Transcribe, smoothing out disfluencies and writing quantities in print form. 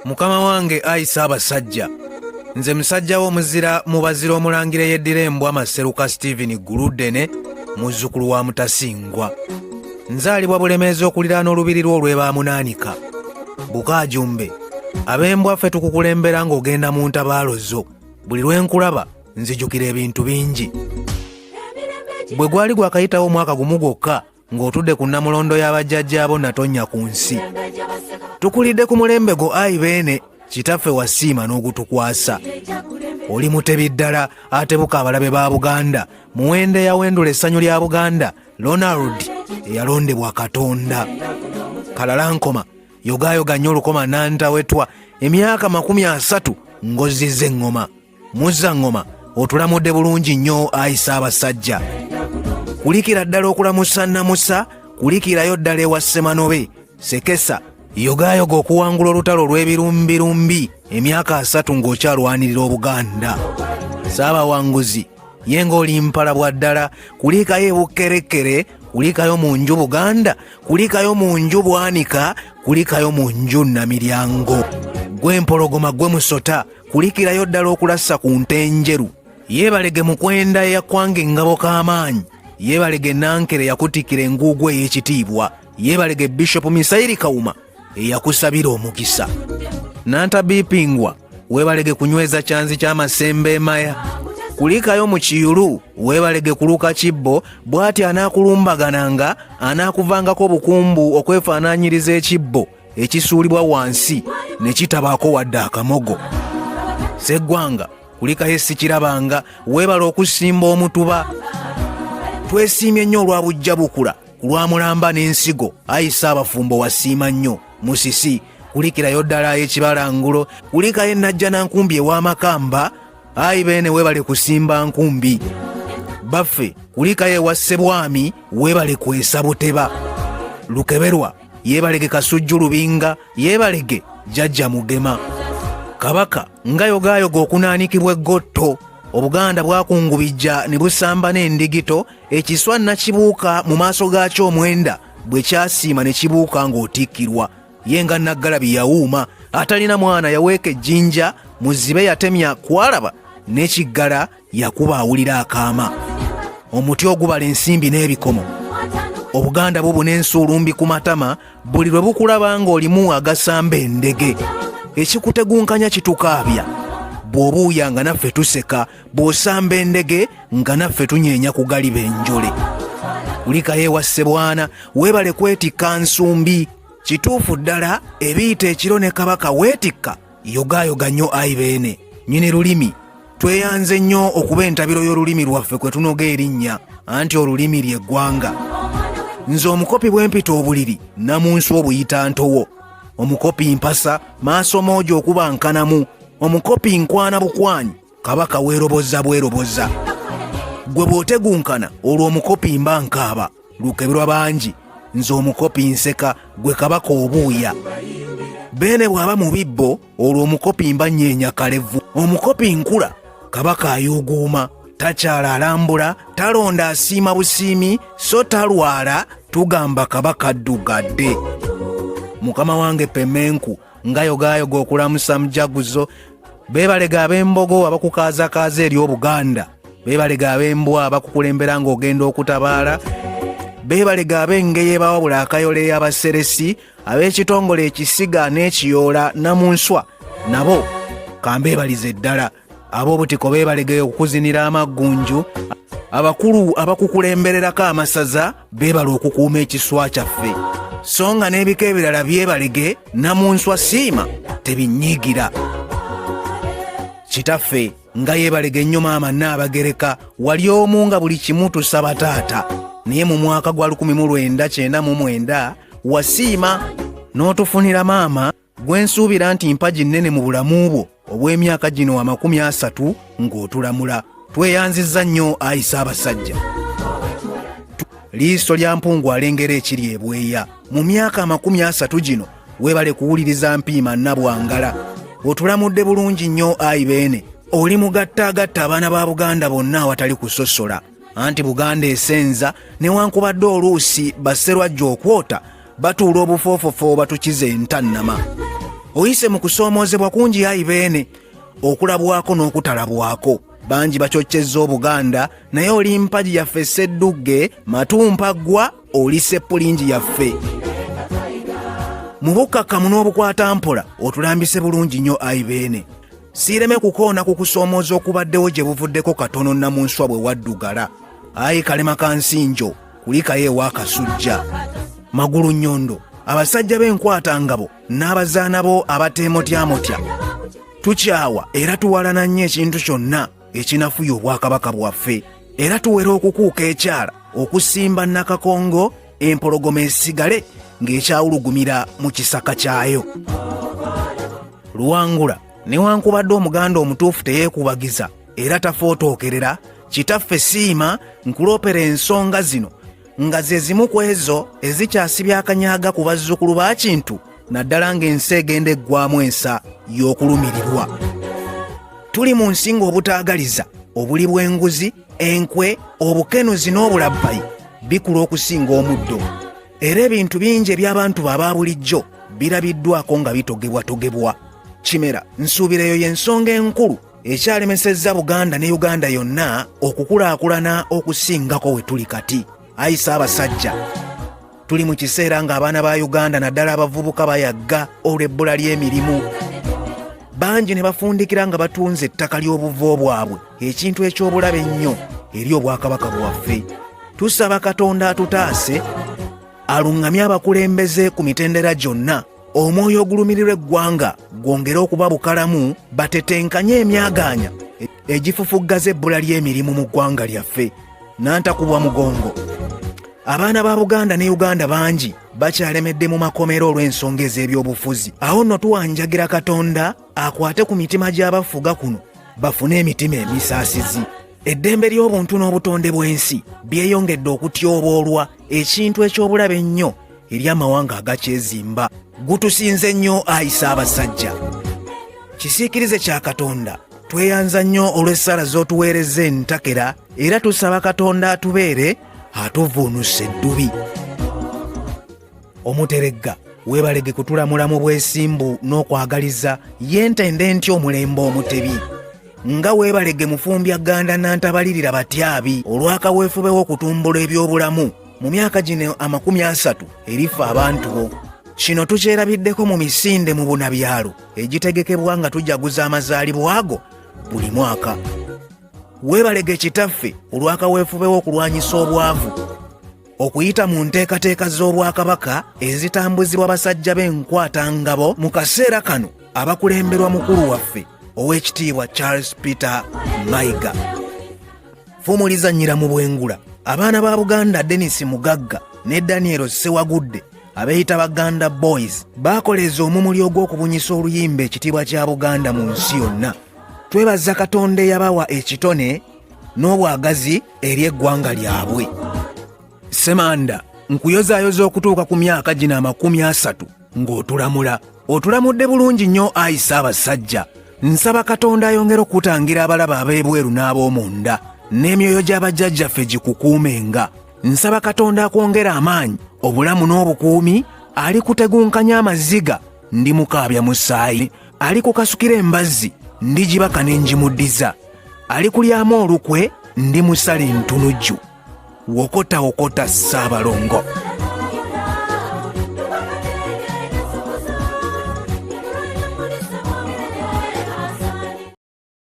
Mukama wange ayi Ssaabasajja, nze musajja w'omuzira mu bazira omulangire yeddira embwa Maseruka Stephen Guludene, muzzukulu wa Mutasingwa. Nzaalibwa Bulemeezi okuliraana olubiri lwo olw'ebaamunaanika. Bukaajumbe, ab'embwa ffe tukukulembera ng'ogenda mu ntabaalo zo. Buli lwe nkulaba nzijukira ebintu bingi. Bwe gwali gwakayitawo omwaka gumu gwokka ng'otudde ku nnamulondo y'abajjajjaabo Natonya ku nsi. Tukulidde ku mulembe gwo ayi Beene, kitaffe wasiima n'ogutukwasa. Oli mutebi ddala atebuka abalabe ba Buganda, muwende yawendula essanyu lya Buganda, Ronald eyalondebwa Katonda. Kalalankoma, yogayoga nnyo olukoma nantawetwa, emyaka 30 ng'ozizza eŋŋoma. Muzza ŋŋoma, otulamudde bulungi nnyo ayi Ssaabasajja. Kulikira ddala okulamusa namusa, kulikirayo ddala ewa Ssemanobe, Sekesa, yogayoga okuwangula olutalo olw'ebirumbirumbi emyaka 3 ng'okyalwanirira Obuganda. Saabawanguzi, ye ng'oli mpalabwa ddala, kulikayo ebukkerekkere, kulikayo mu nju Buganda, kulikayo mu nju Bwanika, kulikayo mu nju Namiryango. Gwe mpologoma gwe musota, kulikirayo ddala okulassa ku nte enjeru. Yeebalege Mukwenda eyakkwanga engabo k'amaanyi, yeebalege Nankere eyakutikira enguugu ey'ekitiibwa, yeebalege Bishop Misairi Kawuma eyakusabira omukisa. Nantabipingwa, weebalege kunyweza kyanzi ky'amasembe emaya. Kulikayo mu Kiyulu, weebalege kuluka Kibbo, bw'ati anaakulumbagananga, anaakuvangako obukumbu okwefaanaanyiriza ekibbo ekisuulibwa wansi ne kitabaako wadde akamogo. Sseggwanga, kulikayo Ssikirabanga, weebala okusimba Omutuba. Twesiimye nnyo olwa bujja bukula, ku lwa Mulamba n'ensigo, ayi Ssaabafumbo wasiima nnyo. Musisi, kulikirayo ddala Ekibalangulo, kulikayo Najja Nankumbi ew'Amakamba, ayi Beene weebale kusimba nkumbi. Baffe, kulikayo ewa Ssebwami, weebale kwesa Buteba. Lukeberwa, yeebalege Kasujju Lubinga, yeebalege Jjajja Mugema. Kabaka, nga yogayoga okunaanikibwa eggotto, Obuganda bwakungubijja ne busamba n'endigito, ekiswa nakibuuka mu maaso gaakyo omwenda bwe kyasiima ne kibuuka ng'otikkirwa. Ye nga Naggalabi yawuuma, atalina mwana yaweeka ejjinja, Muzibe yatemya kwalaba, n'Ekiggala yakuba awulira akaama. Omuti ogubala ensimbi n'ebikomo, Obuganda bubuna ensuulumbi ku matama, buli lwe bukulaba ng'olimu agasamba endege. Ekikutegunkanya kitukaabya, bw'obuuya nga naffe tuseka, bw'osamba endege nga naffe tunyeenya kugaliba enjole. Kulikayo ewa Ssebwana, weebale kwetikka nsumbi. Kituufu ddala ebiyita ekiro ne Kabaka weetikka, yogayoga nnyo ayi Beene. Nnyini lulimi, tweyanze nnyo okuba entabiro y'olulimi lwaffe kwe tunoga erinnya, anti olulimi ly'eggwanga. Nze omukopi bw'empita obuliri, Namunsi obuyita ntowo. Omukopi mpasa, maaso moojo okuba nkanamu. Omukopi nkwana bukwanyi, Kabaka weeroboza bweroboza. Gwe bw'otegunkana, olwo omukopi mba nkaaba. Lukeberwa bangi, nze omukopi nseka, gwe Kabaka obuuya. Beene bw'aba mu bibbo, olwo omukopi mba nyeenya kalevu. Omukopi nkula, Kabaka ayuuguuma, takyala alambula, talonda asiima busiimi, so talwala, tugamba Kabaka addugadde. Mukama wange Pemenku, nga yogayoga okulamusa Mujaguzo, beebalege ab'embogo abakukaazakaaza eri Obuganda, beebalege ab'embwa abakukulembera ng'ogenda okutabaala, beebalege ab'engeye bawabula akayole y'Abaseresi, ab'ekitongole ekisiga n'ekiyoola Namunswa, nabo kambeebalize ddala. Ab'obutiko beebalege okukuzinira amaggunju, abakulu abakukulembererako amasaza beebala okukuuma ekiswa kyaffe. So nga n'ebika ebirala byebalege, Namunswa siima tebinyiigira. Kitaffe nga yeebalege nnyo maama Nnaabagereka, wali omu nga buli kimu tusaba taata, naye mu mwaka gwa 1999 wasiima n'otufunira maama gwe nsuubira nti mpagi nnene mu bulamu bwo obw'emyaka gino 30 ng'otulamula. Tweyanzizza nnyo ayi Ssaabasajja. Liiso lya mpungu alengera ekiri ebweya. Mu myaka 30 gino weebale kuwuliriza Mpiima Nabwangala. Otulamudde bulungi nnyo ayi Beene. Oli mugattaagatta abaana ba Buganda bonna awatali kusosola. Anti Buganda esenza, newankubadde oluusi basserwajja okwota, batuula obufoofofo batukize entannama. oyise mu kusoomoozebwa kungi ayi beene, okulabwako n'okutalabwako. Bangi bacoccezza Obuganda, naye oli mpagi yaffe Sseddugge, matumpaggwa oli Seppulingi yaffe. Mu bukkakkamu n'obukwata mpola otulambise bulungi nnyo ayi beene. Siireme kukoona ku kusoomooza okubaddewo gye buvuddeko katono Namunswa bwe waddugala. Ayi kalema ka nsinjo, kulikayo ewaakasujja. Magulu nnyondo, abasajja b'enkwatangabo n'abazaana bo abateemotyamotya. Tukyawa era tuwalana nnyo ekintu kyonna ekinafuya obwakabaka bwaffe, era tuwera okukuuka ekyala okusimba Nakakongo empologoma esigale ng'ekyawulugumira mu kisaka kyayo. Luwangula newankubadde Omuganda omutuufu teyeekubagiza era tafootookerera, kitaffe Siima nkuloopera ensonga zino nga ze zimu ku ezo ezikyasibya akanyaaga ku bazzukulu ba Kintu, naddala ng'ensi egenda eggwamu ensa y'okulumirirwa. Tuli mu nsinga obutaagaliza, obuli bw'enguzi, enkwe, obukenuzi n'obulabbayi bikula okusinga omuddo, era ebintu bingi eby'abantu aba bulijjo birabiddwako nga bitogebwatogebwa. Kimera nsuubira eyo y'ensonga enkulu ekyalemesezza Buganda ne Uganda yonna okukulaakulana okusingako we tuli kati. Ayi Ssaabasajja, tuli mu kiseera ng'abaana ba Uganda naddala abavubuka bayagga olw'ebbula ly'emirimu. Bangi ne bafundikira nga batunze ettaka ly'obuvo bwabwe, ekintu eky'obulabe ennyo eri obwakabaka bwaffe. Tusaba Katonda atutaase, aluŋŋamye abakulembeze ku mitendera gyonna, omwoyo ogulumirirwa eggwanga gwongere okuba bukalamu, batetenkanye emyagaanya egifufuggaza ebbula ly'emirimu mu ggwanga lyaffe. Nantakubwa mugongo, abaana ba Buganda ne Uganda bangi bakyalemedde mu makomero olw'ensonga ez'ebyobufuzi. Awo nno tuwanjagira Katonda akwate ku mitima gy'abafuga kuno, bafune emitima emisaasizi. Eddembe ly'obuntu n'obutonde bw'ensi byeyongedde okutyoboolwa, ekintu eky'obulabe ennyo eri amawanga agakyezimba. Gutusinze nnyo ayi Ssaabasajja. Kisiikirize kya Katonda, tweyanza nnyo olw'essala z'otuweereza entakera, era tusaba Katonda atubeere atuvuunusa eddubi. Omuteregga, weebalege kutulamula mu bwesimbu n'okwagaliza, yentende ntya omulembe omutebi. Nga weebalege mufumbya Ganda Nantabalirira Batyabi olw'akaweefube w'okutumbula ebyobulamu mu myaka gino 30 erifa abantu bo. Kino tukyerabiddeko mu misinde mu bunabyalo egitegekebwa nga tujaguza amazaalibwa ago buli mwaka. Weebalege kitaffe olw'akaweefube w'okulwanyisa obwavu, okuyita mu nteekateeka z'Obwakabaka ezitambuzibwa basajja b'enkwatangabo mu kaseera kano abakulemberwa mukulu waffe Oweekitiibwa Charles Peter Mayiga. Fumuliza nnyira mu bwengula, abaana ba Buganda Dennis Mugagga ne Daniel Sewagudde abeeyita Baganda Boys baakoleza omumuli ogw'okubunyisa oluyimba ekitiibwa kya Buganda mu nsi yonna. Twebaza Katonda eyabawa ekitone n'obwagazi eri eggwanga lyabwe. Semanda, nkuyozaayoza okutuuka ku myaka gino 30 ng'otulamula. Otulamudde bulungi nnyo ayi Ssaabasajja. Nsaba Katonda ayongera okutangira abalaba ab'ebweru n'ab'omunda, n'emyoyo gy'abajjajjaffe gikukuumenga. Nsaba Katonda akwongera amaanyi, obulamu n'obukuumi, alikutegunkanya amaziga ndi mukaabya musaayi, alikukasukira embazzi ndigibaka n'engimuddiza, alikulyamu olukwe ndi musale ntunujju. Wokota wokota Ssaabalongo.